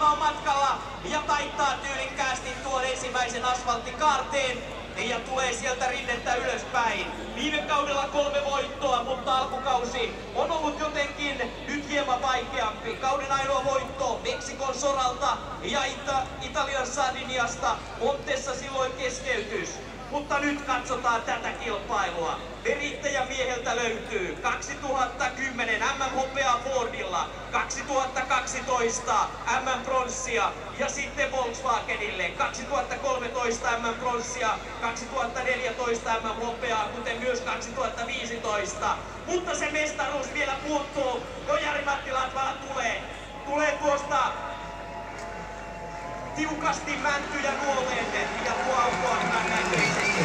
Yhdistelmä on matkalla ja taittaa tyylikkäästi tuon ensimmäisen asfalttikaarteen ja tulee sieltä rinnettä ylöspäin. Viime kaudella 3 voittoa, mutta alkukausi on ollut jotenkin nyt hieman vaikeampi. Kauden ainoa voitto Meksikon Soralta ja Italian Sardiniasta. Montessa silloin keskeytys. Mutta nyt katsotaan tätä kilpailua. Verittäjämieheltä löytyy 2010 MM-hopeaa Fordilla, 2012 MM-pronssia ja sitten Volkswagenille 2013 MM-pronssia, 2014 MM-hopeaa, kuten myös 2015. Mutta se mestaruus vielä puuttuu, kun Jari Mattila tulee tuosta tiukasti mäntyjä nuoleen ja tuo auto on näköisesti.